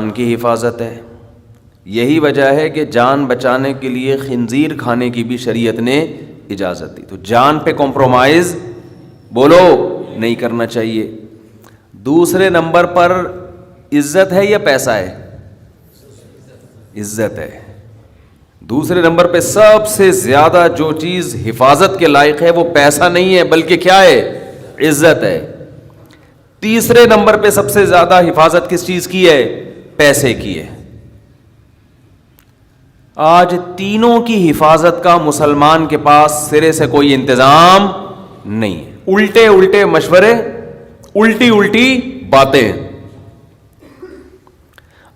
جان کی حفاظت ہے. یہی وجہ ہے کہ جان بچانے کے لیے خنزیر کھانے کی بھی شریعت نے اجازت دی. تو جان پہ کمپرومائز بولو نہیں کرنا چاہیے. دوسرے نمبر پر عزت ہے یا پیسہ ہے؟ عزت ہے. دوسرے نمبر پہ سب سے زیادہ جو چیز حفاظت کے لائق ہے وہ پیسہ نہیں ہے بلکہ کیا ہے؟ عزت ہے. تیسرے نمبر پہ سب سے زیادہ حفاظت کس چیز کی ہے؟ پیسے کی ہے. آج تینوں کی حفاظت کا مسلمان کے پاس سرے سے کوئی انتظام نہیں ہے. الٹے الٹے مشورے، الٹی الٹی باتیں.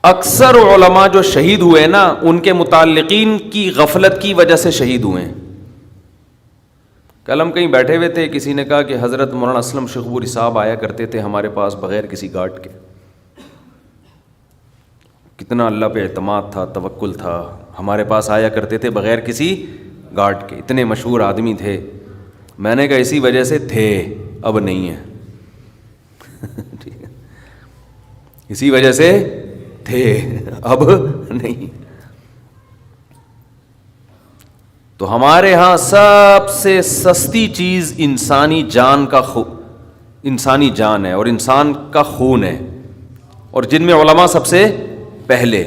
اکثر علماء جو شہید ہوئے نا ان کے متعلقین کی غفلت کی وجہ سے شہید ہوئے ہیں. کل ہم کہیں بیٹھے ہوئے تھے، کسی نے کہا کہ حضرت مولانا اسلم شیخوپوری صاحب آیا کرتے تھے ہمارے پاس بغیر کسی گارڈ کے. کتنا اللہ پہ اعتماد تھا، توکل تھا. ہمارے پاس آیا کرتے تھے بغیر کسی گارڈ کے. اتنے مشہور آدمی تھے. میں نے کہا اسی وجہ سے تھے، اب نہیں ہے. اسی وجہ سے تھے، اب نہیں. تو ہمارے ہاں سب سے سستی چیز انسانی جان ہے اور انسان کا خون ہے، اور جن میں علماء سب سے پہلے.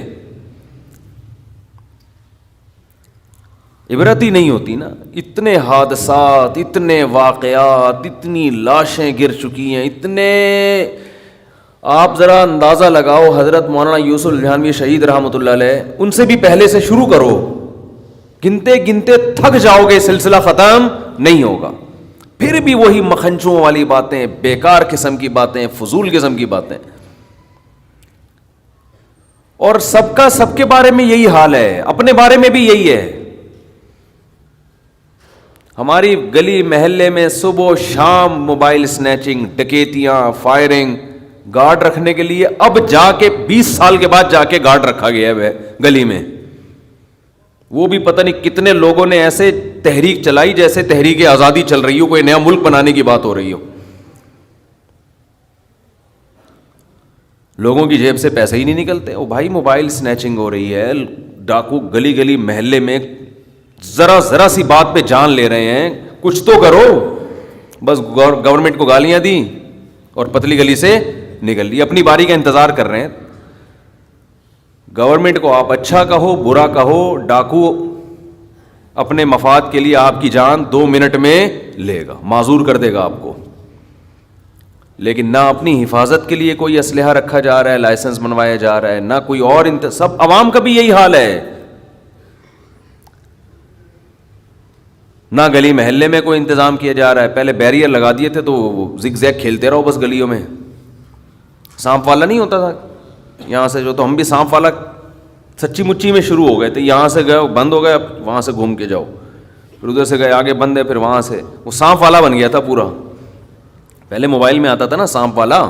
عبرت ہی نہیں ہوتی نا. اتنے حادثات، اتنے واقعات، اتنی لاشیں گر چکی ہیں، اتنے. آپ ذرا اندازہ لگاؤ، حضرت مولانا یوسف الجھانوی شہید رحمۃ اللہ علیہ، ان سے بھی پہلے سے شروع کرو، گنتے گنتے تھک جاؤ گے، سلسلہ ختم نہیں ہوگا. پھر بھی وہی مکھنچوں والی باتیں، بیکار قسم کی باتیں، فضول قسم کی باتیں. اور سب کا سب کے بارے میں یہی حال ہے، اپنے بارے میں بھی یہی ہے. ہماری گلی محلے میں صبح و شام موبائل سنیچنگ، ڈکیتیاں، فائرنگ. گارڈ رکھنے کے لیے اب جا کے 20 سال کے بعد جا کے گارڈ رکھا گیا ہے گلی میں. وہ بھی پتہ نہیں کتنے لوگوں نے ایسے تحریک چلائی جیسے تحریک آزادی چل رہی ہو، کوئی نیا ملک بنانے کی بات ہو رہی ہو. لوگوں کی جیب سے پیسے ہی نہیں نکلتے. او بھائی موبائل سنیچنگ ہو رہی ہے، ڈاکو گلی گلی محلے میں ذرا سی بات پہ جان لے رہے ہیں. کچھ تو کرو. بس گورنمنٹ کو گالیاں دی اور پتلی گلی سے نکل لی، اپنی باری کا انتظار کر رہے ہیں. گورنمنٹ کو آپ اچھا کہو برا کہو، ڈاکو اپنے مفاد کے لیے آپ کی جان 2 منٹ میں لے گا، معذور کر دے گا آپ کو. لیکن نہ اپنی حفاظت کے لیے کوئی اسلحہ رکھا جا رہا ہے، لائسنس بنوایا جا رہا ہے، نہ کوئی اور سب عوام کا بھی یہی حال ہے. نہ گلی محلے میں کوئی انتظام کیا جا رہا ہے. پہلے بیریئر لگا دیے تھے تو زگ زیگ کھیلتے رہو بس گلیوں میں. سانپ والا نہیں ہوتا تھا یہاں سے جو، تو ہم بھی سانپ والا سچی مچی میں شروع ہو گئے تھے. یہاں سے گئے بند ہو گئے، اب وہاں سے گھوم کے جاؤ، پھر ادھر سے گئے آگے بند ہے، پھر وہاں سے وہ سانپ والا بن گیا تھا پورا. پہلے موبائل میں آتا تھا نا سانپ والا.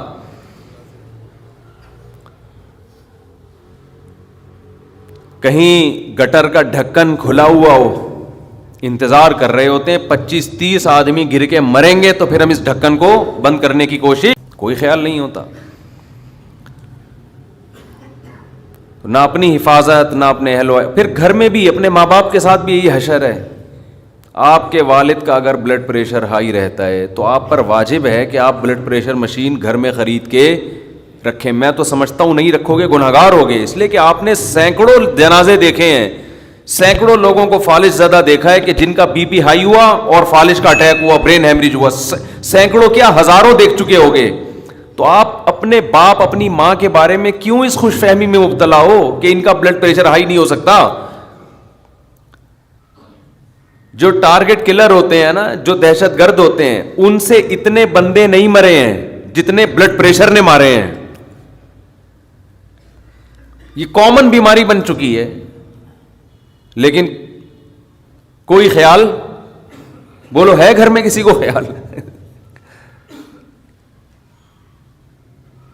کہیں گٹر کا ڈھکن کھلا ہوا ہو، انتظار کر رہے ہوتے ہیں 25-30 آدمی گر کے مریں گے تو پھر ہم اس ڈھکن کو بند کرنے کی کوشش، کوئی خیال نہیں ہوتا. نہ اپنی حفاظت، نہ اپنے اہل. پھر گھر میں بھی اپنے ماں باپ کے ساتھ بھی یہی حشر ہے. آپ کے والد کا اگر بلڈ پریشر ہائی رہتا ہے تو آپ پر واجب ہے کہ آپ بلڈ پریشر مشین گھر میں خرید کے رکھیں. میں تو سمجھتا ہوں نہیں رکھو گے گنہگار ہوگے، اس لیے کہ آپ نے سینکڑوں جنازے دیکھے ہیں، سینکڑوں لوگوں کو فالج زدہ دیکھا ہے کہ جن کا بی پی ہائی ہوا اور فالج کا اٹیک ہوا، برین ہیمریج ہوا. سینکڑوں کیا ہزاروں دیکھ چکے ہوگے. تو آپ اپنے باپ اپنی ماں کے بارے میں کیوں اس خوش فہمی میں مبتلا ہو کہ ان کا بلڈ پریشر ہائی نہیں ہو سکتا. جو ٹارگٹ کلر ہوتے ہیں نا، جو دہشت گرد ہوتے ہیں، ان سے اتنے بندے نہیں مرے ہیں جتنے بلڈ پریشر نے مارے ہیں. یہ کامن بیماری بن چکی ہے. لیکن کوئی خیال بولو ہے گھر میں کسی کو خیال؟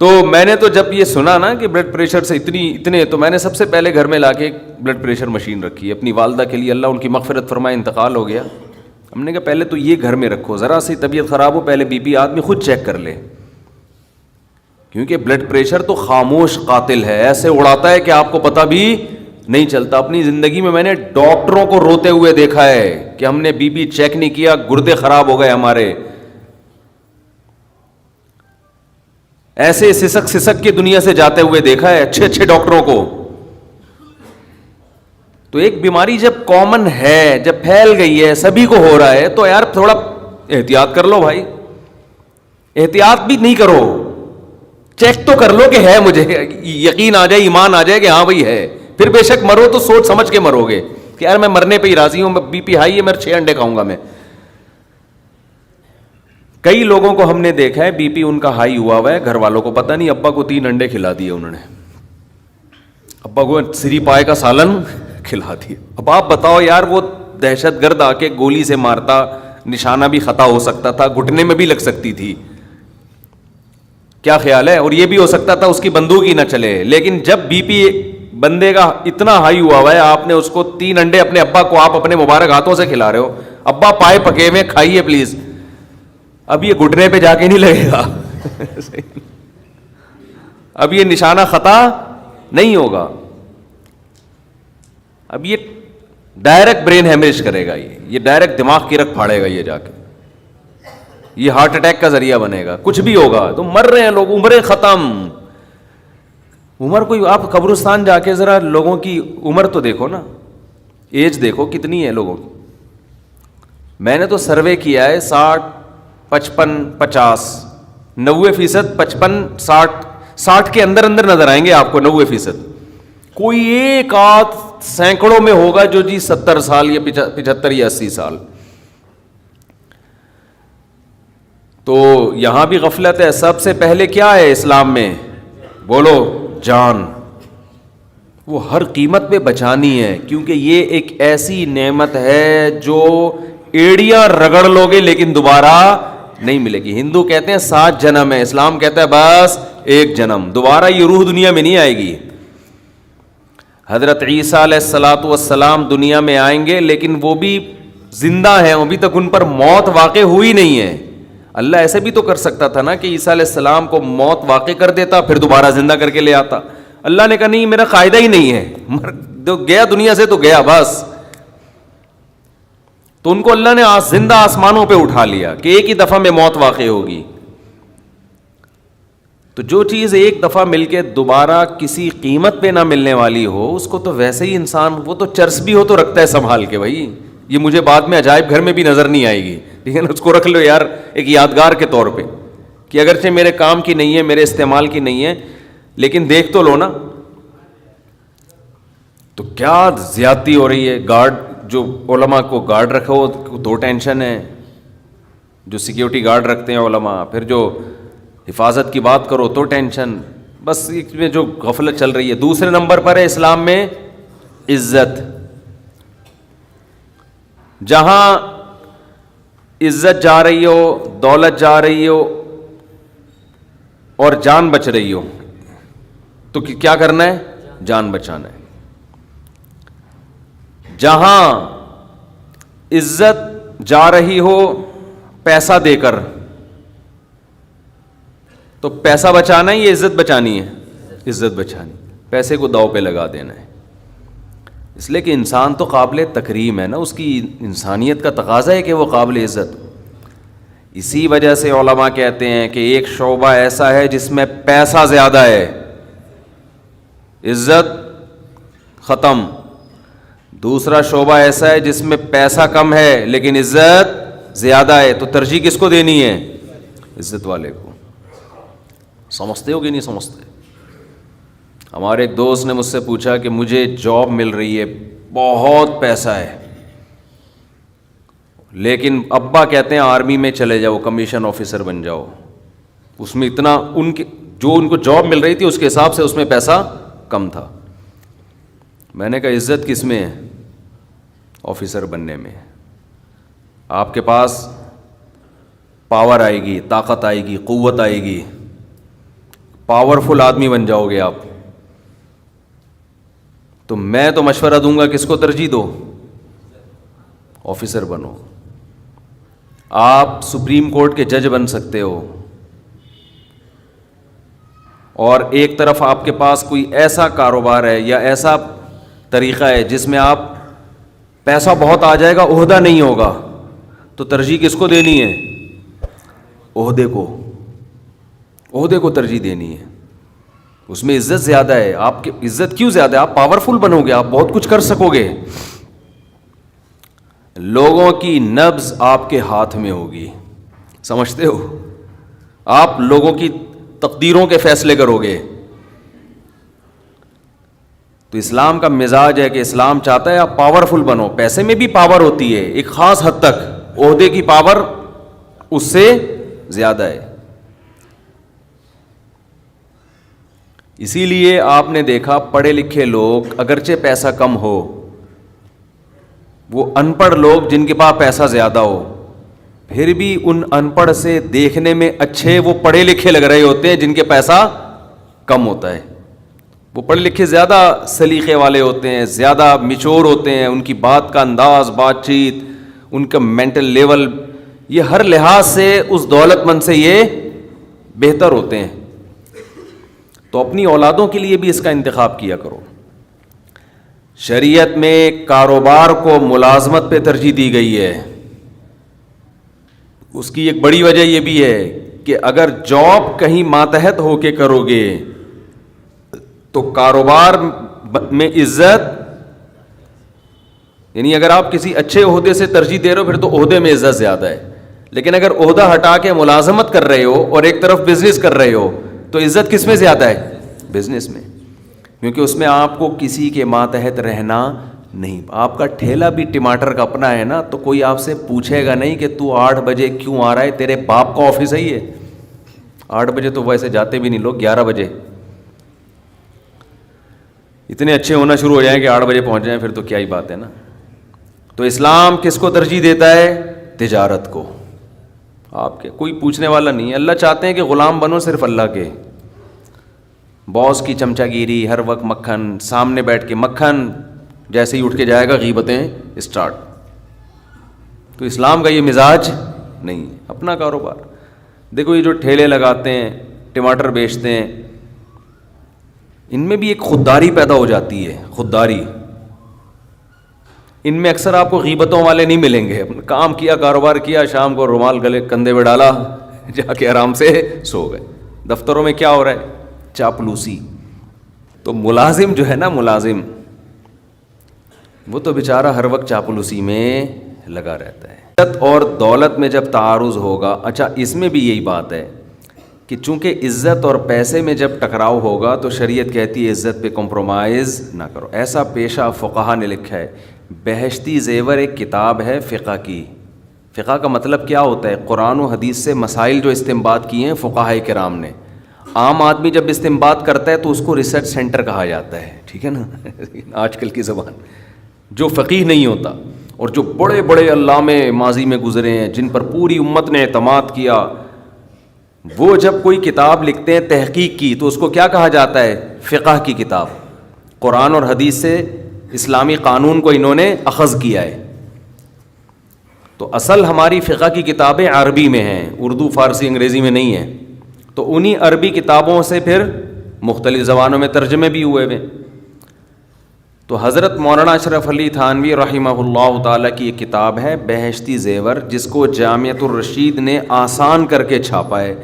تو میں نے تو جب یہ سنا نا کہ بلڈ پریشر سے اتنے تو میں نے سب سے پہلے گھر میں لا کے بلڈ پریشر مشین رکھی. اپنی والدہ کے لیے، اللہ ان کی مغفرت فرمائے، انتقال ہو گیا. ہم نے کہا پہلے تو یہ گھر میں رکھو، ذرا سی طبیعت خراب ہو پہلے بی پی آدمی خود چیک کر لے. کیونکہ بلڈ پریشر تو خاموش قاتل ہے, ایسے اڑاتا ہے کہ آپ کو پتہ بھی نہیں چلتا. اپنی زندگی میں نے ڈاکٹروں کو روتے ہوئے دیکھا ہے کہ ہم نے بی پی چیک نہیں کیا, گردے خراب ہو گئے ہمارے. ایسے سسک سسک کی دنیا سے جاتے ہوئے دیکھا ہے اچھے اچھے ڈاکٹروں کو. تو ایک بیماری جب کامن ہے, جب پھیل گئی ہے, سبھی کو ہو رہا ہے, تو یار تھوڑا احتیاط کر لو بھائی. احتیاط بھی نہیں کرو, چیک تو کر لو کہ ہے, مجھے یقین آ جائے, ایمان آ جائے کہ ہاں بھائی ہے. پھر بے شک مرو تو سوچ سمجھ کے مرو گے کہ یار میں مرنے پہ ہی راضی ہوں, بی پی ہائی ہے, میں 6 انڈے کھاؤں گا میں. کئی لوگوں کو ہم نے دیکھا ہے بی پی ان کا ہائی ہوا ہے, گھر والوں کو پتہ نہیں, ابا کو 3 انڈے کھلا دیے انہوں نے, ابا کو سری پائے کا سالن کھلا دیا. اب آپ بتاؤ یار, وہ دہشت گرد آ کے گولی سے مارتا, نشانہ بھی خطا ہو سکتا تھا, گھٹنے میں بھی لگ سکتی تھی, کیا خیال ہے؟ اور یہ بھی ہو سکتا تھا اس کی بندوق ہی نہ چلے. لیکن جب بی پی بندے کا اتنا ہائی ہوا ہے, آپ نے اس کو 3 انڈے اپنے ابا کو آپ اپنے مبارک ہاتھوں سے کھلا رہے ہو, ابا پائے پکے ہوئے کھائیے پلیز. اب یہ گھٹنے پہ جا کے نہیں لگے گا اب یہ نشانہ خطا نہیں ہوگا, اب یہ ڈائریکٹ برین ہیمریج کرے گا, یہ ڈائریکٹ دماغ کی رگ پھاڑے گا, یہ جا کے یہ ہارٹ اٹیک کا ذریعہ بنے گا, کچھ بھی ہوگا. تو مر رہے ہیں لوگ, عمریں ختم. عمر کوئی, آپ قبرستان جا کے ذرا لوگوں کی عمر تو دیکھو نا, ایج دیکھو کتنی ہے لوگوں کی. میں نے تو سروے کیا ہے, 60, 55, 50, 90%, 55, 60 کے اندر اندر نظر آئیں گے آپ کو 90%. کوئی ایک آدھ سینکڑوں میں ہوگا جو 70 سال یا 75 یا 80 سال. تو یہاں بھی غفلت ہے. سب سے پہلے کیا ہے اسلام میں؟ بولو, جان. وہ ہر قیمت پہ بچانی ہے, کیونکہ یہ ایک ایسی نعمت ہے جو ایڑیاں رگڑ لو گے لیکن دوبارہ نہیں ملے گی. ہندو کہتے ہیں 7 جنم ہے, اسلام کہتا ہے بس 1 جنم, دوبارہ یہ روح دنیا میں نہیں آئے گی. حضرت عیسیٰ علیہ الصلاۃ والسلام دنیا میں آئیں گے, لیکن وہ بھی زندہ ہیں, ابھی تک ان پر موت واقع ہوئی نہیں ہے. اللہ ایسے بھی تو کر سکتا تھا نا کہ عیسیٰ علیہ السلام کو موت واقع کر دیتا, پھر دوبارہ زندہ کر کے لے آتا. اللہ نے کہا نہیں, میرا قاعدہ ہی نہیں ہے, گیا دنیا سے تو گیا بس. تو ان کو اللہ نے زندہ آسمانوں پہ اٹھا لیا کہ ایک ہی دفعہ میں موت واقع ہوگی. تو جو چیز ایک دفعہ مل کے دوبارہ کسی قیمت پہ نہ ملنے والی ہو, اس کو تو ویسے ہی انسان, وہ تو چرس بھی ہو تو رکھتا ہے سنبھال کے, بھائی یہ مجھے بعد میں عجائب گھر میں بھی نظر نہیں آئے گی, لیکن اس کو رکھ لو یار ایک یادگار کے طور پہ, کہ اگرچہ میرے کام کی نہیں ہے, میرے استعمال کی نہیں ہے, لیکن دیکھ تو لو نا. تو کیا زیادتی ہو رہی ہے. گارڈ, جو علماء کو گارڈ رکھو 2 ٹینشن ہے, جو سیکیورٹی گارڈ رکھتے ہیں علماء, پھر جو حفاظت کی بات کرو تو ٹینشن. بس اس میں جو غفلت چل رہی ہے. دوسرے نمبر پر ہے اسلام میں عزت. جہاں عزت جا رہی ہو, دولت جا رہی ہو اور جان بچ رہی ہو, تو کیا کرنا ہے؟ جان بچانا ہے. جہاں عزت جا رہی ہو پیسہ دے کر, تو پیسہ بچانا ہے یا عزت بچانی ہے؟ عزت بچانی. پیسے کو داؤ پہ لگا دینا ہے. اس لیے کہ انسان تو قابل تکریم ہے نا, اس کی انسانیت کا تقاضا ہے کہ وہ قابل عزت. اسی وجہ سے علماء کہتے ہیں کہ ایک شعبہ ایسا ہے جس میں پیسہ زیادہ ہے, عزت ختم. دوسرا شعبہ ایسا ہے جس میں پیسہ کم ہے لیکن عزت زیادہ ہے, تو ترجیح کس کو دینی ہے؟ عزت والے کو. سمجھتے ہو کہ نہیں سمجھتے؟ ہمارے ایک دوست نے مجھ سے پوچھا کہ مجھے جاب مل رہی ہے, بہت پیسہ ہے, لیکن ابا کہتے ہیں آرمی میں چلے جاؤ, کمیشن آفیسر بن جاؤ. اس میں اتنا ان کو جاب مل رہی تھی اس کے حساب سے اس میں پیسہ کم تھا. میں نے کہا عزت کس میں ہے؟ آفیسر بننے میں. آپ کے پاس پاور آئے گی, طاقت آئے گی, قوت آئے گی, پاورفل آدمی بن جاؤ گے آپ. تو میں تو مشورہ دوں گا کس کو ترجیح دو؟ آفیسر بنو. آپ سپریم کورٹ کے جج بن سکتے ہو, اور ایک طرف آپ کے پاس کوئی ایسا کاروبار ہے یا ایسا طریقہ ہے جس میں آپ پیسہ بہت آ جائے گا, عہدہ نہیں ہوگا, تو ترجیح کس کو دینی ہے؟ عہدے کو. عہدے کو ترجیح دینی ہے, اس میں عزت زیادہ ہے. آپ کی عزت کیوں زیادہ ہے؟ آپ پاورفل بنو گے, آپ بہت کچھ کر سکو گے. لوگوں کی نبض آپ کے ہاتھ میں ہوگی, سمجھتے ہو؟ آپ لوگوں کی تقدیروں کے فیصلے کرو گے. تو اسلام کا مزاج ہے کہ اسلام چاہتا ہے آپ پاورفل بنو. پیسے میں بھی پاور ہوتی ہے ایک خاص حد تک, عہدے کی پاور اس سے زیادہ ہے. اسی لیے آپ نے دیکھا پڑھے لکھے لوگ اگرچہ پیسہ کم ہو, وہ ان پڑھ لوگ جن کے پاس پیسہ زیادہ ہو, پھر بھی ان ان پڑھ سے دیکھنے میں اچھے وہ پڑھے لکھے لگ رہے ہوتے ہیں جن کے پیسہ کم ہوتا ہے. وہ پڑھے لکھے زیادہ سلیقے والے ہوتے ہیں, زیادہ میچور ہوتے ہیں, ان کی بات کا انداز, بات چیت, ان کا مینٹل لیول, یہ ہر لحاظ سے اس دولت مند سے یہ بہتر ہوتے ہیں. تو اپنی اولادوں کے لیے بھی اس کا انتخاب کیا کرو. شریعت میں کاروبار کو ملازمت پہ ترجیح دی گئی ہے. اس کی ایک بڑی وجہ یہ بھی ہے کہ اگر جاب کہیں ماتحت ہو کے کرو گے تو کاروبار میں عزت, یعنی اگر آپ کسی اچھے عہدے سے ترجیح دے رہے ہو پھر تو عہدے میں عزت زیادہ ہے. لیکن اگر عہدہ ہٹا کے ملازمت کر رہے ہو اور ایک طرف بزنس کر رہے ہو تو عزت کس میں زیادہ ہے؟ بزنس میں, کیونکہ اس میں آپ کو کسی کے ماتحت رہنا نہیں. آپ کا ٹھیلا بھی ٹماٹر کا اپنا ہے نا, تو کوئی آپ سے پوچھے گا نہیں کہ تو 8 بجے کیوں آ رہا ہے, تیرے باپ کا آفس ہے یہ. 8 بجے تو ویسے جاتے بھی نہیں لوگ, 11 بجے اتنے اچھے ہونا شروع ہو جائیں کہ 8 بجے پہنچ جائیں, پھر تو کیا ہی بات ہے نا. تو اسلام کس کو ترجیح دیتا ہے؟ تجارت کو. آپ کے کوئی پوچھنے والا نہیں ہے. اللہ چاہتے ہیں کہ غلام بنو صرف اللہ کے. باس کی چمچہ گیری, ہر وقت مکھن سامنے بیٹھ کے, مکھن جیسے ہی اٹھ کے جائے گا غیبتیں اسٹارٹ. تو اسلام کا یہ مزاج نہیں. اپنا کاروبار دیکھو, یہ جو ٹھیلے لگاتے ہیں, ٹماٹر بیچتے ہیں, ان میں بھی ایک خودداری پیدا ہو جاتی ہے. خودداری, ان میں اکثر آپ کو غیبتوں والے نہیں ملیں گے. کام کیا, کاروبار کیا, شام کو رومال گلے کندھے پہ ڈالا, جا کے آرام سے سو گئے. دفتروں میں کیا ہو رہا ہے؟ چاپلوسی. تو ملازم جو ہے نا, ملازم وہ تو بیچارہ ہر وقت چاپلوسی میں لگا رہتا ہے. عزت اور دولت میں جب تعارض ہوگا, اچھا اس میں بھی یہی بات ہے کہ چونکہ عزت اور پیسے میں جب ٹکراؤ ہوگا تو شریعت کہتی ہے عزت پہ کمپرومائز نہ کرو. ایسا پیشہ فقہا نے لکھا ہے. بہشتی زیور ایک کتاب ہے فقہ کی. فقہ کا مطلب کیا ہوتا ہے؟ قرآن و حدیث سے مسائل جو استنباط کیے ہیں فقہائے کرام نے. عام آدمی جب استنباط کرتا ہے تو اس کو ریسرچ سینٹر کہا جاتا ہے, ٹھیک ہے نا, آج کل کی زبان. جو فقیہ نہیں ہوتا اور جو بڑے بڑے علامے ماضی میں گزرے ہیں جن پر پوری امت نے اعتماد کیا, وہ جب کوئی کتاب لکھتے ہیں تحقیق کی تو اس کو کیا کہا جاتا ہے؟ فقہ کی کتاب. قرآن اور حدیث سے اسلامی قانون کو انہوں نے اخذ کیا ہے. تو اصل ہماری فقہ کی کتابیں عربی میں ہیں, اردو, فارسی, انگریزی میں نہیں ہیں. تو انہی عربی کتابوں سے پھر مختلف زبانوں میں ترجمے بھی ہوئے ہوئے. تو حضرت مولانا اشرف علی تھانوی رحمہ اللہ تعالیٰ کی ایک کتاب ہے بہشتی زیور, جس کو جامعۃ الرشید نے آسان کر کے چھاپا ہے,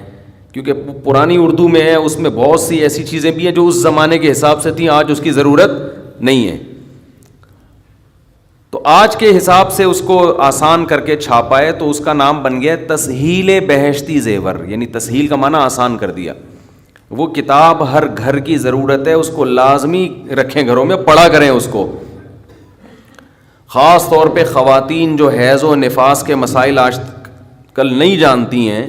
کیونکہ پرانی اردو میں ہے. اس میں بہت سی ایسی چیزیں بھی ہیں جو اس زمانے کے حساب سے تھیں, آج اس کی ضرورت نہیں ہے. تو آج کے حساب سے اس کو آسان کر کے چھاپا ہے, تو اس کا نام بن گیا تسہیل بہشتی زیور, یعنی تسہیل کا معنی آسان کر دیا. وہ کتاب ہر گھر کی ضرورت ہے, اس کو لازمی رکھیں گھروں میں, پڑھا کریں اس کو. خاص طور پہ خواتین جو حیض و نفاس کے مسائل آج کل نہیں جانتی ہیں,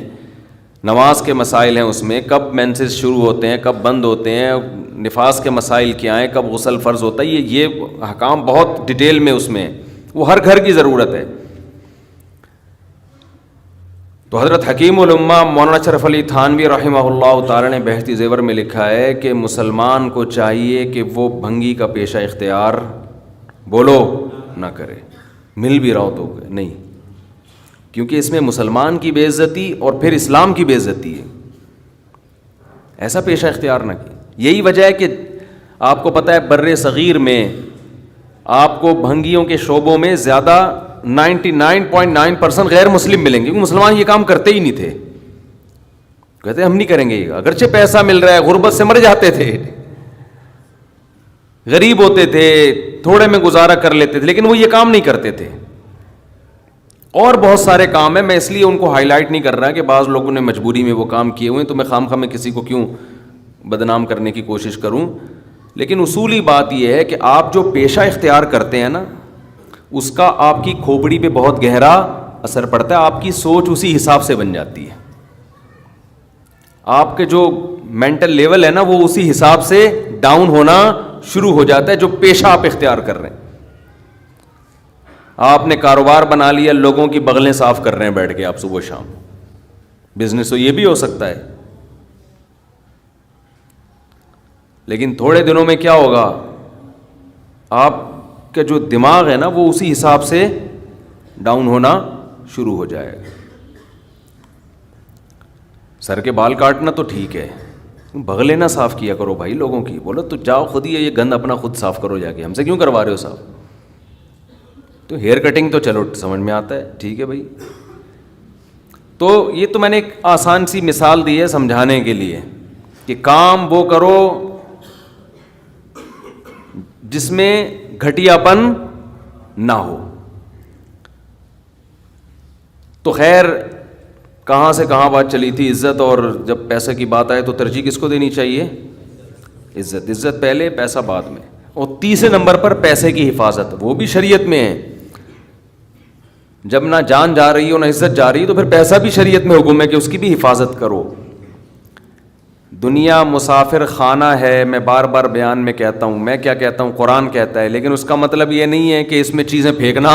نماز کے مسائل ہیں اس میں, کب مینسز شروع ہوتے ہیں, کب بند ہوتے ہیں, نفاس کے مسائل کیا ہیں, کب غسل فرض ہوتا ہے, یہ احکام بہت ڈیٹیل میں اس میں, وہ ہر گھر کی ضرورت ہے. تو حضرت حکیم الامہ مولانا اشرف علی تھانوی رحمہ اللہ تعالی نے بہشتی زیور میں لکھا ہے کہ مسلمان کو چاہیے کہ وہ بھنگی کا پیشہ اختیار بولو نہ کرے, مل بھی رہا ہو تو نہیں, کیونکہ اس میں مسلمان کی بے عزتی اور پھر اسلام کی بے عزتی ہے. ایسا پیشہ اختیار نہ کیے. یہی وجہ ہے کہ آپ کو پتہ ہے بر صغیر میں آپ کو بھنگیوں کے شعبوں میں زیادہ 99.9% غیر مسلم ملیں گے, کیونکہ مسلمان یہ کام کرتے ہی نہیں تھے. کہتے ہم نہیں کریں گے, اگرچہ پیسہ مل رہا ہے, غربت سے مر جاتے تھے, غریب ہوتے تھے, تھوڑے میں گزارا کر لیتے تھے, لیکن وہ یہ کام نہیں کرتے تھے. اور بہت سارے کام ہیں, میں اس لیے ان کو ہائی لائٹ نہیں کر رہا کہ بعض لوگوں نے مجبوری میں وہ کام کیے ہوئے ہیں, تو میں خام میں کسی کو کیوں بدنام کرنے کی کوشش کروں. لیکن اصولی بات یہ ہے کہ آپ جو پیشہ اختیار کرتے ہیں نا, اس کا آپ کی کھوپڑی پہ بہت گہرا اثر پڑتا ہے. آپ کی سوچ اسی حساب سے بن جاتی ہے, آپ کے جو مینٹل لیول ہے نا وہ اسی حساب سے ڈاؤن ہونا شروع ہو جاتا ہے جو پیشہ آپ اختیار کر رہے ہیں. آپ نے کاروبار بنا لیا, لوگوں کی بغلیں صاف کر رہے ہیں بیٹھ کے آپ صبح شام, بزنس تو یہ بھی ہو سکتا ہے. لیکن تھوڑے دنوں میں کیا ہوگا, آپ کا جو دماغ ہے نا وہ اسی حساب سے ڈاؤن ہونا شروع ہو جائے گا. سر کے بال کاٹنا تو ٹھیک ہے, بغلیں نہ صاف کیا کرو بھائی لوگوں کی. بولو تو جاؤ خود ہی یہ گند اپنا خود صاف کرو جا کے, ہم سے کیوں کروا رہے ہو صاف. تو ہیئر کٹنگ تو چلو سمجھ میں آتا ہے, ٹھیک ہے بھائی. تو یہ تو میں نے ایک آسان سی مثال دی ہے سمجھانے کے لیے کہ کام وہ کرو جس میں گھٹیا پن نہ ہو. تو خیر کہاں سے کہاں بات چلی تھی, عزت, اور جب پیسے کی بات آئے تو ترجیح کس کو دینی چاہیے, عزت. عزت پہلے پیسہ بعد میں. اور تیسرے نمبر پر پیسے کی حفاظت, وہ بھی شریعت میں ہے. جب نہ جان جا رہی ہو نہ عزت جا رہی تو پھر پیسہ بھی شریعت میں حکم ہے کہ اس کی بھی حفاظت کرو. دنیا مسافر خانہ ہے, میں بار بار بیان میں کہتا ہوں, میں کیا کہتا ہوں, قرآن کہتا ہے, لیکن اس کا مطلب یہ نہیں ہے کہ اس میں چیزیں پھینکنا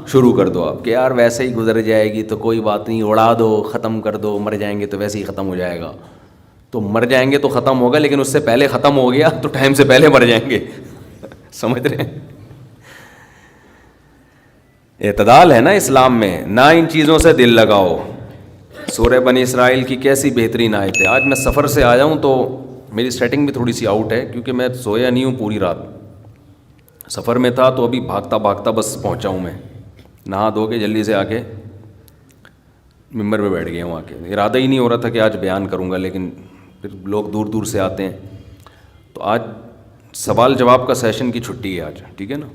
شروع کر دو آپ کہ یار ویسے ہی گزر جائے گی تو کوئی بات نہیں, اڑا دو, ختم کر دو, مر جائیں گے تو ویسے ہی ختم ہو جائے گا. تو مر جائیں گے تو ختم ہوگا, لیکن اس سے پہلے ختم ہو گیا تو ٹائم سے پہلے مر جائیں گے. سمجھ رہے ہیں, اعتدال ہے نا اسلام میں, نہ ان چیزوں سے دل لگاؤ. سورہ بنی اسرائیل کی کیسی بہترین آیت ہے. آج میں سفر سے آیا ہوں تو میری سیٹنگ بھی تھوڑی سی آؤٹ ہے, کیونکہ میں سویا نہیں ہوں پوری رات, سفر میں تھا. تو ابھی بھاگتا بھاگتا بس پہنچا ہوں, میں نہا دھو کے جلدی سے آ کے ممبر پہ بیٹھ گیا ہوں. آ کے ارادہ ہی نہیں ہو رہا تھا کہ آج بیان کروں گا, لیکن پھر لوگ دور دور سے آتے ہیں. تو آج سوال جواب کا سیشن کی چھٹی ہے آج, ٹھیک ہے نا.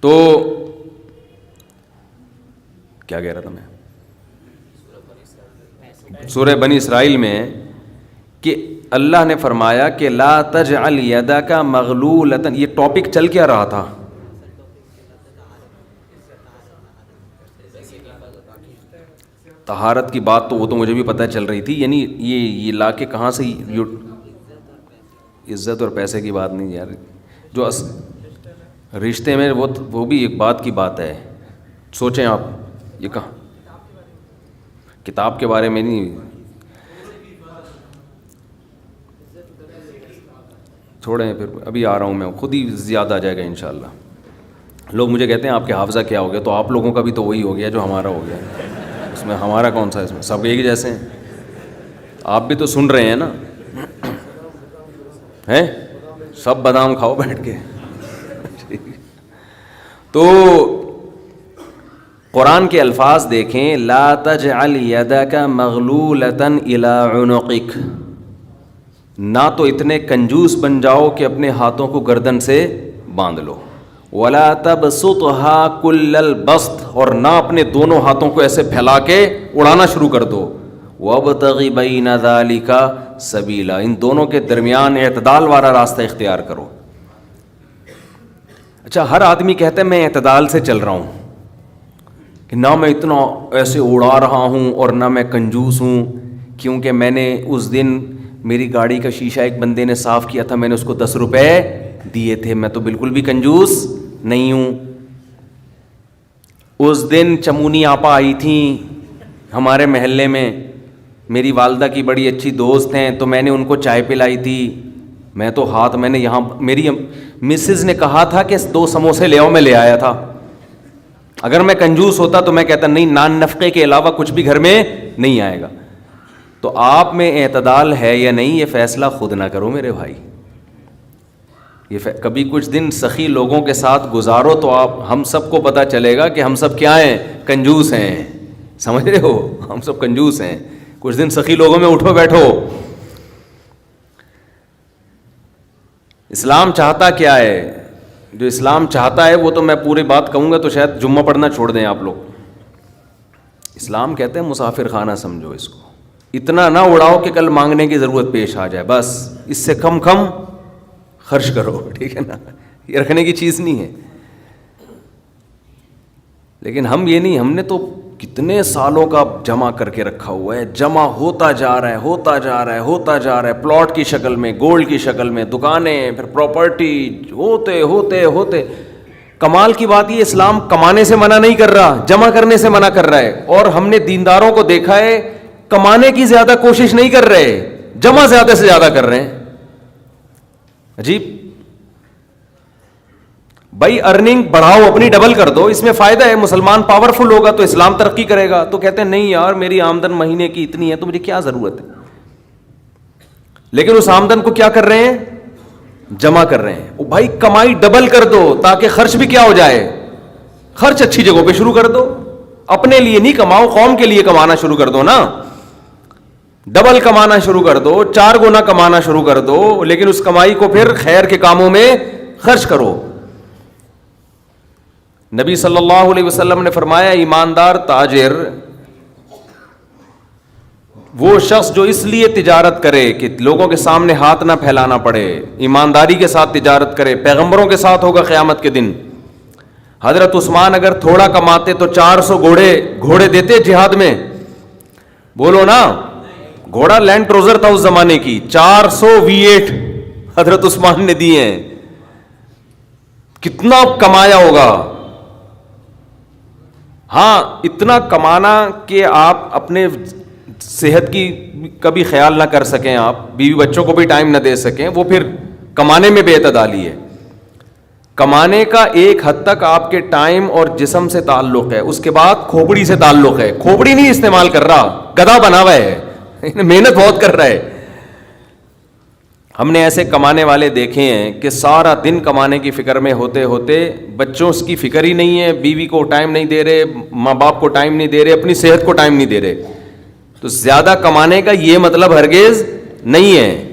تو کیا کہہ رہا تھا میں, سورہ بنی اسرائیل میں کہ اللہ نے فرمایا کہ لا تجعل یدک مغلولۃ. یہ ٹاپک چل کیا رہا تھا, طہارت کی بات. تو وہ تو مجھے بھی پتہ چل رہی تھی, یعنی یہ لا کے کہاں سے عزت اور پیسے کی بات نہیں یار. جو رشتے میں وہ بھی ایک بات کی بات ہے. سوچیں آپ, یہ کہاں کتاب کے بارے میں نہیں, چھوڑیں پھر, ابھی آ رہا ہوں میں, خود ہی زیادہ آ جائے گا انشاءاللہ. لوگ مجھے کہتے ہیں آپ کے حافظہ کیا ہو گیا, تو آپ لوگوں کا بھی تو وہی ہو گیا جو ہمارا ہو گیا. اس میں ہمارا کون سا, اس میں سب ایک جیسے ہیں. آپ بھی تو سن رہے ہیں نا, ہیں سب بادام کھاؤ بیٹھ کے. تو قرآن کے الفاظ دیکھیں, لا تجعل یدک مغلولۃ الی عنقک. نہ تو اتنے کنجوس بن جاؤ کہ اپنے ہاتھوں کو گردن سے باندھ لو, ولا تبسطها کل البسط, اور نہ اپنے دونوں ہاتھوں کو ایسے پھیلا کے اڑانا شروع کر دو. وابتغ بین ذلک سبیلا, ان دونوں کے درمیان اعتدال والا راستہ اختیار کرو. اچھا, ہر آدمی کہتا ہے میں اعتدال سے چل رہا ہوں, کہ نہ میں اتنا ایسے اڑا رہا ہوں اور نہ میں کنجوس ہوں, کیونکہ میں نے اس دن میری گاڑی کا شیشہ ایک بندے نے صاف کیا تھا, میں نے اس کو 10 روپے دیے تھے, میں تو بالکل بھی کنجوس نہیں ہوں. اس دن چمونی آپا آئی تھیں ہمارے محلے میں, میری والدہ کی بڑی اچھی دوست ہیں, تو میں نے ان کو چائے پلائی تھی. میں تو میں نے یہاں, میری مسز نے کہا تھا کہ 2 سموسے لے آؤ, میں لے آیا تھا. اگر میں کنجوس ہوتا تو میں کہتا نہیں, نان نفقے کے علاوہ کچھ بھی گھر میں نہیں آئے گا. تو آپ میں اعتدال ہے یا نہیں یہ فیصلہ خود نہ کرو میرے بھائی. یہ کبھی کچھ دن سخی لوگوں کے ساتھ گزارو تو ہم سب کو پتہ چلے گا کہ ہم سب کیا ہیں, کنجوس ہیں. سمجھ رہے ہو, ہم سب کنجوس ہیں. کچھ دن سخی لوگوں میں اٹھو بیٹھو. اسلام چاہتا کیا ہے؟ جو اسلام چاہتا ہے وہ تو میں پوری بات کہوں گا تو شاید جمعہ پڑھنا چھوڑ دیں آپ لوگ. اسلام کہتے ہیں مسافر خانہ سمجھو اس کو, اتنا نہ اڑاؤ کہ کل مانگنے کی ضرورت پیش آ جائے, بس اس سے کم خرچ کرو, ٹھیک ہے نا. یہ رکھنے کی چیز نہیں ہے. لیکن ہم یہ نہیں, ہم نے تو کتنے سالوں کا جمع کر کے رکھا ہوا ہے, جمع ہوتا جا رہا ہے, ہوتا جا رہا ہے, ہوتا جا رہا ہے, پلاٹ کی شکل میں, گولڈ کی شکل میں, دکانیں, پھر پراپرٹی, ہوتے ہوتے ہوتے. کمال کی بات یہ, اسلام کمانے سے منع نہیں کر رہا, جمع کرنے سے منع کر رہا ہے. اور ہم نے دینداروں کو دیکھا ہے کمانے کی زیادہ کوشش نہیں کر رہے, جمع زیادہ سے زیادہ کر رہے ہیں. عجیب بھائی, ارننگ بڑھاؤ, اپنی ڈبل کر دو, اس میں فائدہ ہے. مسلمان پاورفل ہوگا تو اسلام ترقی کرے گا. تو کہتے ہیں نہیں یار میری آمدن مہینے کی اتنی ہے تو مجھے کیا ضرورت ہے. لیکن اس آمدن کو کیا کر رہے ہیں, جمع کر رہے ہیں. او بھائی کمائی ڈبل کر دو تاکہ خرچ بھی کیا ہو جائے, خرچ اچھی جگہوں پہ شروع کر دو. اپنے لیے نہیں کماؤ, قوم کے لیے کمانا شروع کر دو نا. ڈبل کمانا شروع کر دو, 4 گنا کمانا شروع کر دو, لیکن اس کمائی کو پھر خیر کے کاموں میں خرچ کرو. نبی صلی اللہ علیہ وسلم نے فرمایا ایماندار تاجر وہ شخص جو اس لیے تجارت کرے کہ لوگوں کے سامنے ہاتھ نہ پھیلانا پڑے, ایمانداری کے ساتھ تجارت کرے. پیغمبروں کے ساتھ ہوگا قیامت کے دن. حضرت عثمان اگر تھوڑا کماتے تو 400 گھوڑے دیتے جہاد میں, بولو نا. گھوڑا لینڈ کروزر تھا اس زمانے کی, 400 V8 حضرت عثمان نے دیے ہیں. کتنا کمایا ہوگا. ہاں اتنا کمانا کہ آپ اپنے صحت کی کبھی خیال نہ کر سکیں, آپ بیوی بچوں کو بھی ٹائم نہ دے سکیں, وہ پھر کمانے میں بے اعتدالی ہے. کمانے کا ایک حد تک آپ کے ٹائم اور جسم سے تعلق ہے, اس کے بعد کھوپڑی سے تعلق ہے. کھوپڑی نہیں استعمال کر رہا, گدھا بنا ہوا ہے, محنت بہت کر رہا ہے. ہم نے ایسے کمانے والے دیکھے ہیں کہ سارا دن کمانے کی فکر میں ہوتے ہوتے بچوں کی فکر ہی نہیں ہے, بیوی کو ٹائم نہیں دے رہے, ماں باپ کو ٹائم نہیں دے رہے, اپنی صحت کو ٹائم نہیں دے رہے. تو زیادہ کمانے کا یہ مطلب ہرگز نہیں ہے.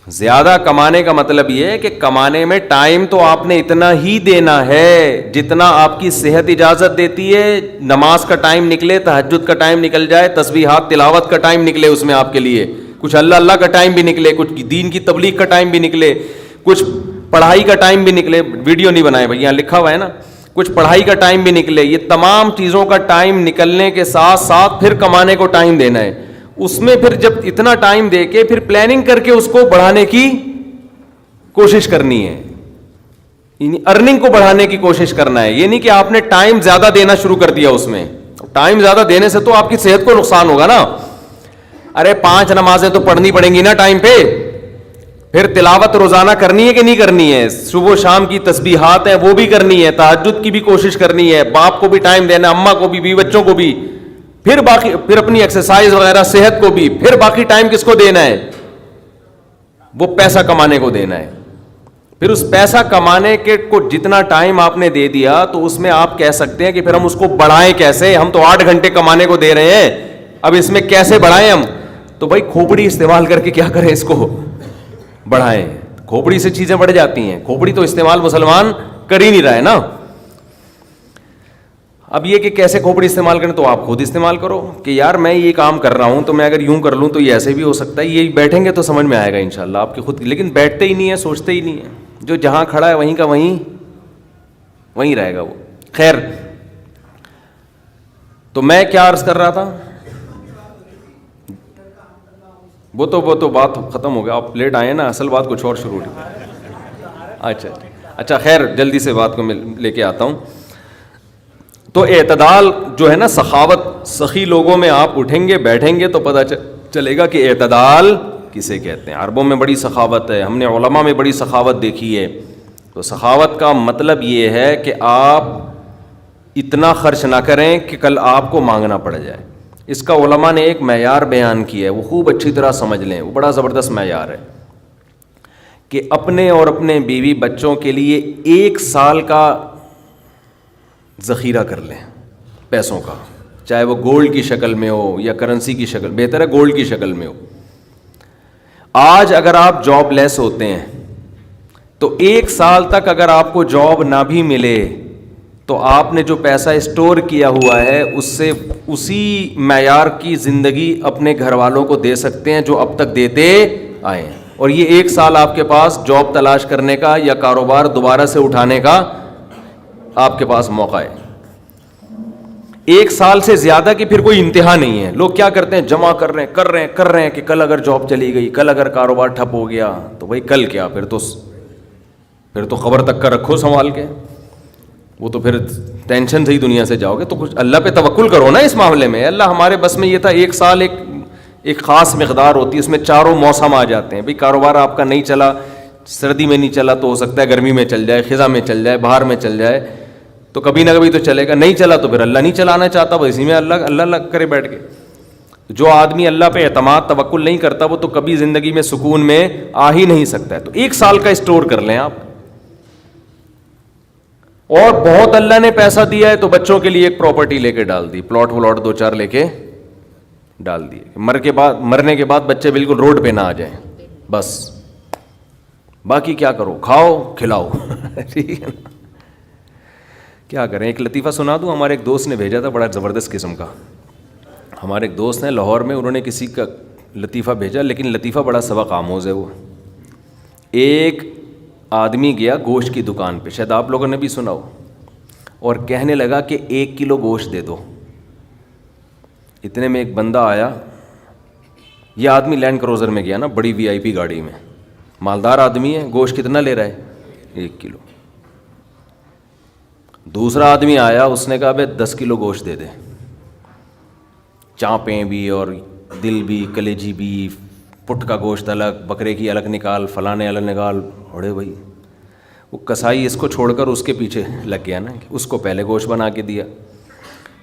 زیادہ کمانے کا مطلب یہ ہے کہ کمانے میں ٹائم تو آپ نے اتنا ہی دینا ہے جتنا آپ کی صحت اجازت دیتی ہے. نماز کا ٹائم نکلے, تہجد کا ٹائم نکل جائے, تسبیحات تلاوت کا ٹائم نکلے اس میں آپ کے لیے, کچھ اللہ کا ٹائم بھی نکلے, کچھ دین کی تبلیغ کا ٹائم بھی نکلے, کچھ پڑھائی کا ٹائم بھی نکلے. ویڈیو نہیں بنائے بھائی, یہاں لکھا ہوا ہے نا, کچھ پڑھائی کا ٹائم بھی نکلے. یہ تمام چیزوں کا ٹائم نکلنے کے ساتھ ساتھ پھر کمانے کو ٹائم دینا ہے. اس میں پھر جب اتنا ٹائم دے کے پھر پلاننگ کر کے اس کو بڑھانے کی کوشش کرنی ہے, یعنی ارننگ کو بڑھانے کی کوشش کرنا ہے. یہ نہیں کہ آپ نے ٹائم زیادہ دینا شروع کر دیا اس میں. ٹائم زیادہ دینے سے تو آپ کی صحت کو نقصان ہوگا نا. ارے 5 نمازیں تو پڑھنی پڑیں گی نا ٹائم پہ, پھر تلاوت روزانہ کرنی ہے کہ نہیں کرنی ہے, صبح و شام کی تسبیحات ہیں وہ بھی کرنی ہے, تہجد کی بھی کوشش کرنی ہے, باپ کو بھی ٹائم دینا, اماں کو بھی, بیوی بچوں کو بھی, پھر باقی پھر اپنی ایکسرسائز وغیرہ صحت کو بھی, پھر باقی ٹائم کس کو دینا ہے, وہ پیسہ کمانے کو دینا ہے. پھر اس پیسہ کمانے کے کو جتنا ٹائم آپ نے دے دیا تو اس میں آپ کہہ سکتے ہیں کہ پھر ہم اس کو بڑھائیں کیسے. ہم تو 8 گھنٹے کمانے کو دے رہے ہیں, اب اس میں کیسے بڑھائیں ہم. تو بھائی کھوپڑی استعمال کر کے کیا کریں, اس کو بڑھائیں. کھوپڑی سے چیزیں بڑھ جاتی ہیں. کھوپڑی تو استعمال مسلمان کر ہی نہیں رہا ہے نا. اب یہ کہ کیسے کھوپڑی استعمال کریں, تو آپ خود استعمال کرو کہ یار میں یہ کام کر رہا ہوں تو میں اگر یوں کر لوں تو یہ ایسے بھی ہو سکتا ہے. یہ بیٹھیں گے تو سمجھ میں آئے گا انشاءاللہ آپ کی خود, لیکن بیٹھتے ہی نہیں ہیں, سوچتے ہی نہیں ہیں. جو جہاں کھڑا ہے وہیں کا وہیں رہے گا وہ. خیر, تو میں کیا عرض کر رہا تھا, وہ تو بات ختم ہو گیا, آپ لیٹ آئے نا, اصل بات کچھ اور شروع ہوئی. اچھا خیر, جلدی سے بات کو میں لے کے آتا ہوں. تو اعتدال جو ہے نا, سخاوت, سخی لوگوں میں آپ اٹھیں گے بیٹھیں گے تو پتہ چلے گا کہ اعتدال کسے کہتے ہیں. عربوں میں بڑی سخاوت ہے, ہم نے علماء میں بڑی سخاوت دیکھی ہے. تو سخاوت کا مطلب یہ ہے کہ آپ اتنا خرچ نہ کریں کہ کل آپ کو مانگنا پڑ جائے. اس کا علماء نے ایک معیار بیان کیا ہے, وہ خوب اچھی طرح سمجھ لیں, وہ بڑا زبردست معیار ہے کہ اپنے اور اپنے بیوی بچوں کے لیے 1 سال کا ذخیرہ کر لیں پیسوں کا, چاہے وہ گولڈ کی شکل میں ہو یا کرنسی کی شکل, بہتر ہے گولڈ کی شکل میں ہو. آج اگر آپ جاب لیس ہوتے ہیں تو 1 سال تک اگر آپ کو جاب نہ بھی ملے تو آپ نے جو پیسہ اسٹور کیا ہوا ہے اس سے اسی معیار کی زندگی اپنے گھر والوں کو دے سکتے ہیں جو اب تک دیتے آئے ہیں. اور یہ 1 سال آپ کے پاس جاب تلاش کرنے کا یا کاروبار دوبارہ سے اٹھانے کا آپ کے پاس موقع ہے. 1 سال سے زیادہ کی پھر کوئی انتہا نہیں ہے. لوگ کیا کرتے ہیں, جمع کر رہے ہیں کہ کل اگر جاب چلی گئی, کل اگر کاروبار ٹھپ ہو گیا تو بھائی کل کیا, پھر تو خبر تک کا رکھو سنبھال کے, وہ تو پھر ٹینشن سے ہی دنیا سے جاؤ گے. تو کچھ اللہ پہ توکل کرو نا اس معاملے میں. اللہ ہمارے بس میں یہ تھا 1 سال ایک خاص مقدار ہوتی ہے, اس میں چاروں موسم آ جاتے ہیں. بھئی کاروبار آپ کا نہیں چلا, سردی میں نہیں چلا تو ہو سکتا ہے گرمی میں چل جائے, خزاں میں چل جائے, بہار میں چل جائے, تو کبھی نہ کبھی تو چلے گا. نہیں چلا تو پھر اللہ نہیں چلانا چاہتا, وہ اسی میں اللہ کرے بیٹھ کے. جو آدمی اللہ پہ اعتماد توکل نہیں کرتا وہ تو کبھی زندگی میں سکون میں آ ہی نہیں سکتا ہے. تو 1 سال کا اسٹور کر لیں آپ. اور بہت اللہ نے پیسہ دیا ہے تو بچوں کے لیے ایک پراپرٹی لے کے ڈال دی, پلاٹ 2-4 لے کے ڈال دیے. مرنے کے بعد بچے بالکل روڈ پہ نہ آ جائیں, بس باقی کیا کرو, کھاؤ کھلاؤ. ٹھیک ہے نا. کیا کریں, ایک لطیفہ سنا دوں. ہمارے ایک دوست نے بھیجا تھا, بڑا زبردست قسم کا. ہمارے ایک دوست ہیں لاہور میں, انہوں نے کسی کا لطیفہ بھیجا, لیکن لطیفہ بڑا سبق آموز ہے. وہ ایک آدمی گیا گوشت کی دکان پہ, شاید آپ لوگوں نے بھی سنا ہو, اور کہنے لگا کہ 1 کلو گوشت دے دو. اتنے میں ایک بندہ آیا, یہ آدمی لینڈ کروزر میں گیا نا, بڑی VIP گاڑی میں, مالدار آدمی ہے. گوشت کتنا لے رہا ہے, 1 کلو. دوسرا آدمی آیا, اس نے کہا بھائی 10 کلو گوشت دے دے, چانپیں بھی اور دل بھی, کلیجی بھی, پٹ کا گوشت الگ, بکرے کی الگ نکال, فلانے الگ نکال. اڑے بھائی وہ کسائی اس کو چھوڑ کر اس کے پیچھے لگ گیا نا, اس کو پہلے گوشت بنا کے دیا.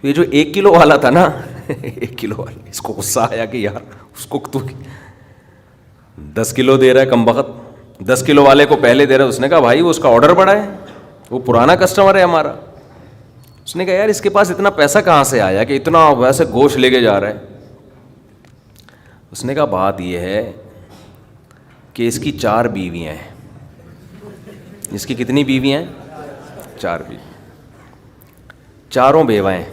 یہ جو 1 کلو والا تھا نا, 1 کلو والا, اس کو غصہ آیا کہ یار اس کو تو 10 کلو دے رہا ہے کم بخت, 10 کلو والے کو پہلے دے رہا ہے. اس نے کہا بھائی وہ اس کا آرڈر بڑا ہے, وہ پرانا کسٹمر ہے ہمارا. اس نے کہا یار اس کے پاس اتنا پیسہ کہاں سے آیا کہ اتنا ویسے گوشت لے کے جا رہا ہے. اس نے کہا بات یہ ہے کہ اس کی 4 بیویاں ہیں. اس کی کتنی بیویاں ہیں, 4 بیوی, چاروں بیوائیں.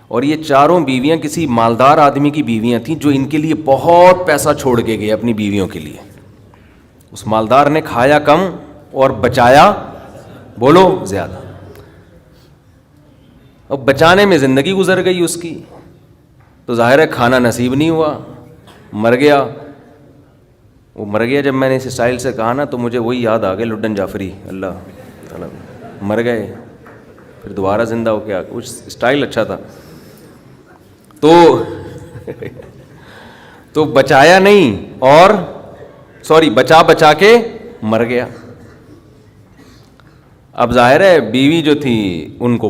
اور یہ چاروں بیویاں کسی مالدار آدمی کی بیویاں تھیں جو ان کے لیے بہت پیسہ چھوڑ کے گئے اپنی بیویوں کے لیے. اس مالدار نے کھایا کم اور بچایا بولو زیادہ. اب بچانے میں زندگی گزر گئی اس کی, تو ظاہر ہے کھانا نصیب نہیں ہوا, مر گیا. وہ مر گیا جب میں نے اس اسٹائل سے کہا نا, تو مجھے وہی یاد آ گیا لڈن جعفری, اللہ تعالیٰ مر گئے پھر دوبارہ زندہ ہو کے آ گئے. اس اسٹائل اچھا تھا. تو بچایا نہیں, اور بچا کے مر گیا. اب ظاہر ہے بیوی جو تھی ان کو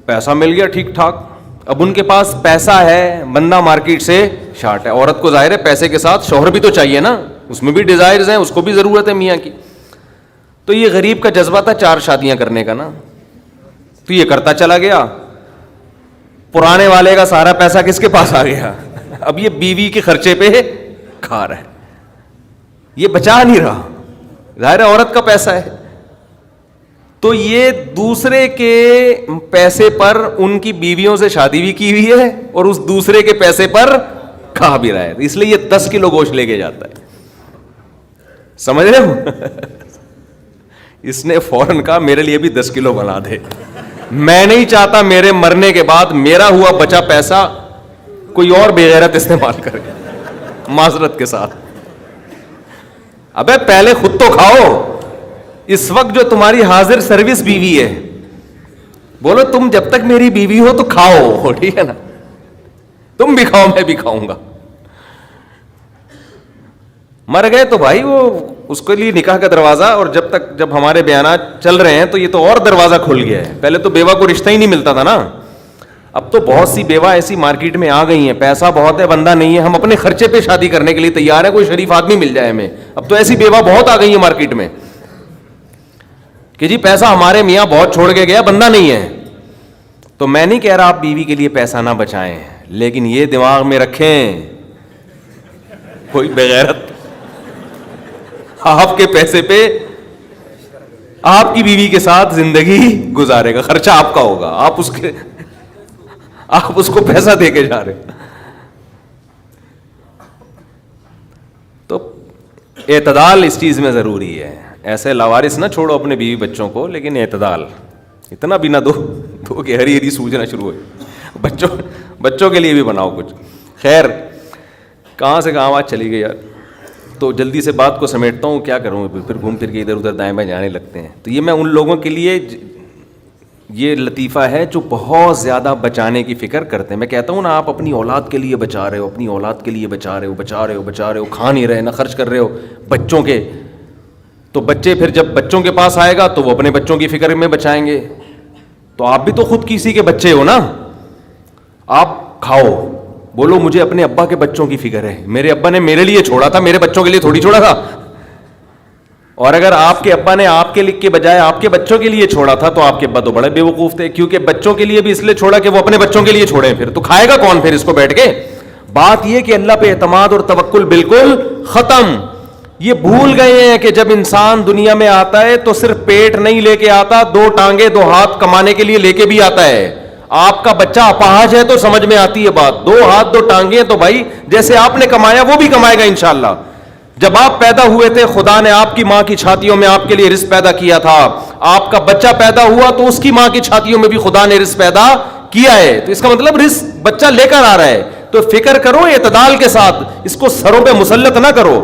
پیسہ مل گیا ٹھیک ٹھاک. اب ان کے پاس پیسہ ہے, بندہ مارکیٹ سے شارٹ ہے. عورت کو ظاہر ہے پیسے کے ساتھ شوہر بھی تو چاہیے نا, اس میں بھی ڈیزائرز ہیں, اس کو بھی ضرورت ہے میاں کی. تو یہ غریب کا جذبہ تھا 4 شادیاں کرنے کا نا, تو یہ کرتا چلا گیا. پرانے والے کا سارا پیسہ کس کے پاس آ گیا, اب یہ بیوی کے خرچے پہ کھا رہا ہے, یہ بچا نہیں رہا. ظاہر ہے عورت کا پیسہ ہے, تو یہ دوسرے کے پیسے پر ان کی بیویوں سے شادی بھی کی ہوئی ہے اور اس دوسرے کے پیسے پر کھا بھی رہا ہے. اس لیے یہ 10 کلو گوشت لے کے جاتا ہے. سمجھ رہے ہو, اس نے فوراً کہا میرے لیے بھی 10 کلو بنا دے. میں نہیں چاہتا میرے مرنے کے بعد میرا ہوا بچا پیسہ کوئی اور بے غیرت استعمال کرے, معذرت کے ساتھ. ابے پہلے خود تو کھاؤ. اس وقت جو تمہاری حاضر سروس بیوی ہے, بولو تم جب تک میری بیوی ہو تو کھاؤ, ٹھیک ہے نا, تم بھی کھاؤ میں بھی کھاؤں گا. مر گئے تو بھائی وہ اس کے لیے نکاح کا دروازہ, اور جب ہمارے بیانات چل رہے ہیں تو یہ تو اور دروازہ کھل گیا ہے. پہلے تو بیوہ کو رشتہ ہی نہیں ملتا تھا نا, اب تو بہت سی بیوہ ایسی مارکیٹ میں آ گئی ہیں, پیسہ بہت ہے, بندہ نہیں ہے, ہم اپنے خرچے پہ شادی کرنے کے لیے تیار ہیں, کوئی شریف آدمی مل جائے ہمیں. اب تو ایسی بیوہ بہت آ گئی ہیں مارکیٹ میں کہ جی پیسہ ہمارے میاں بہت چھوڑ کے گیا, بندہ نہیں ہے. تو میں نہیں کہہ رہا آپ بیوی کے لیے پیسہ نہ بچائیں, لیکن یہ دماغ میں رکھیں کوئی بغیرت آپ کے پیسے پہ آپ کی بیوی کے ساتھ زندگی گزارے گا, خرچہ آپ کا ہوگا, آپ اس کو پیسہ دے کے جا رہے. تو اعتدال اس چیز میں ضروری ہے. ایسے لاوارث نہ چھوڑو اپنے بیوی بچوں کو, لیکن اعتدال, اتنا بھی نہ دو کہ ہری ہری سوجنا شروع ہوئے. بچوں کے لیے بھی بناؤ کچھ. خیر, کہاں سے کہاں بات چلی گئی یار. تو جلدی سے بات کو سمیٹتا ہوں, کیا کروں, پھر گھوم پھر کے ادھر ادھر دائیں بائیں جانے لگتے ہیں. تو یہ میں ان لوگوں کے لیے یہ لطیفہ ہے جو بہت زیادہ بچانے کی فکر کرتے ہیں. میں کہتا ہوں نا, آپ اپنی اولاد کے لیے بچا رہے ہو, اپنی اولاد کے لیے بچا رہے ہو, کھا نہیں رہے, نہ خرچ کر رہے ہو بچوں کے, تو بچے پھر جب بچوں کے پاس آئے گا تو وہ اپنے بچوں کی فکر میں بچائیں گے. تو آپ بھی تو خود کسی کے بچے ہو نا. آپ کھاؤ, بولو مجھے اپنے ابا کے بچوں کی فکر ہے, میرے ابا نے میرے لیے چھوڑا تھا, میرے بچوں کے لیے تھوڑی چھوڑا تھا. اور اگر آپ کے ابا نے آپ کے لکھ کے بجائے آپ کے بچوں کے لیے چھوڑا تھا, تو آپ کے ابا تو بڑے بے وقوف تھے, کیونکہ بچوں کے لیے بھی اس لیے چھوڑا کہ وہ اپنے بچوں کے لیے چھوڑیں. پھر تو کھائے گا کون پھر اس کو بیٹھ کے. بات یہ کہ اللہ پہ اعتماد اور توکل بالکل ختم. یہ بھول گئے ہیں کہ جب انسان دنیا میں آتا ہے تو صرف پیٹ نہیں لے کے آتا, 2 ٹانگیں 2 ہاتھ کمانے کے لیے لے کے بھی آتا ہے. آپ کا بچہ اپاہج ہے تو سمجھ میں آتی ہے بات, 2 ہاتھ 2 ٹانگیں, تو بھائی جیسے آپ نے کمایا وہ بھی کمائے گا انشاءاللہ. جب آپ پیدا ہوئے تھے خدا نے آپ کی ماں کی چھاتیوں میں آپ کے لیے رزق پیدا کیا تھا. آپ کا بچہ پیدا ہوا تو اس کی ماں کی چھاتیوں میں بھی خدا نے رزق پیدا کیا ہے. تو اس کا مطلب رزق بچہ لے کر آ رہا ہے. تو فکر کرو اعتدال کے ساتھ, اس کو سروں پہ مسلط نہ کرو,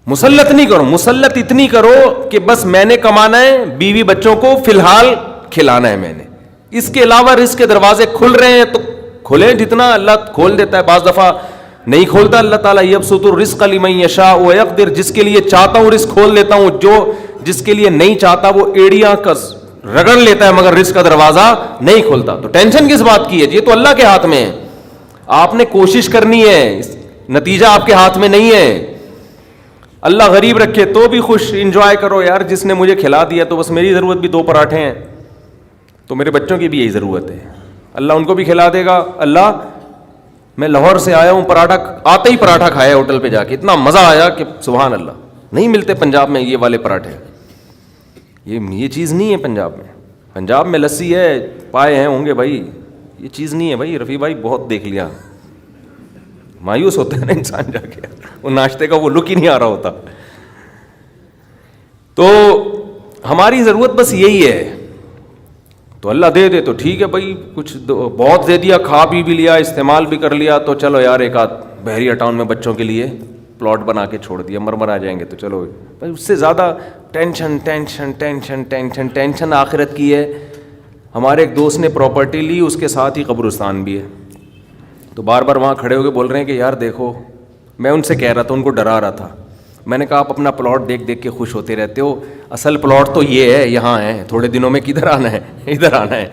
مسلط نہیں کرو. مسلط اتنی کرو کہ بس میں نے کمانا ہے, بیوی بچوں کو فی الحال کھلانا ہے میں نے, اس کے علاوہ رزق کے دروازے کھل رہے ہیں تو کھلیں, جتنا اللہ کھول دیتا ہے. بعض دفعہ نہیں کھولتا اللہ تعالیٰ, یبسط الرزق لمن یشاء ویقدر, جس کے لیے چاہتا ہوں رزق کھول دیتا ہوں, جو جس کے لیے نہیں چاہتا وہ ایڑیاں رگڑ لیتا ہے, مگر رزق کا دروازہ نہیں کھولتا. تو ٹینشن کس بات کی ہے, یہ تو اللہ کے ہاتھ میں ہے. آپ نے کوشش کرنی ہے, نتیجہ آپ کے ہاتھ میں نہیں ہے. اللہ غریب رکھے تو بھی خوش, انجوائے کرو یار, جس نے مجھے کھلا دیا تو بس میری ضرورت بھی 2 پراٹھے ہیں, تو میرے بچوں کی بھی یہی ضرورت ہے, اللہ ان کو بھی کھلا دے گا. اللہ میں لاہور سے آیا ہوں, پراٹھا آتے ہی پراٹھا کھایا ہوٹل پہ جا کے, اتنا مزہ آیا کہ سبحان اللہ, نہیں ملتے پنجاب میں یہ والے پراٹھے. یہ چیز نہیں ہے پنجاب میں. پنجاب میں لسی ہے, پائے ہیں ہوں گے بھائی, یہ چیز نہیں ہے بھائی. رفیع بھائی بہت دیکھ لیا, مایوس ہوتا ہے نا انسان جا کے, وہ ناشتے کا وہ لک ہی نہیں آ رہا ہوتا. تو ہماری ضرورت بس یہی ہے. تو اللہ دے دے تو ٹھیک ہے بھائی, کچھ بہت دے دیا, کھا پی بھی لیا, استعمال بھی کر لیا, تو چلو یار ایک آدھ بحریہ ٹاؤن میں بچوں کے لیے پلاٹ بنا کے چھوڑ دیا, مرمر آ جائیں گے تو چلو بھائی. اس سے زیادہ tension tension tension tension tension آخرت کی ہے. ہمارے ایک دوست نے پراپرٹی لی, اس کے ساتھ ہی قبرستان بھی ہے. تو بار بار وہاں کھڑے ہو کے بول رہے ہیں کہ یار دیکھو, میں ان سے کہہ رہا تھا, ان کو ڈرا رہا تھا. میں نے کہا آپ اپنا پلاٹ دیکھ دیکھ کے خوش ہوتے رہتے ہو, اصل پلاٹ تو یہ ہے, یہاں ہے, تھوڑے دنوں میں کدھر آنا ہے, ادھر آنا ہے.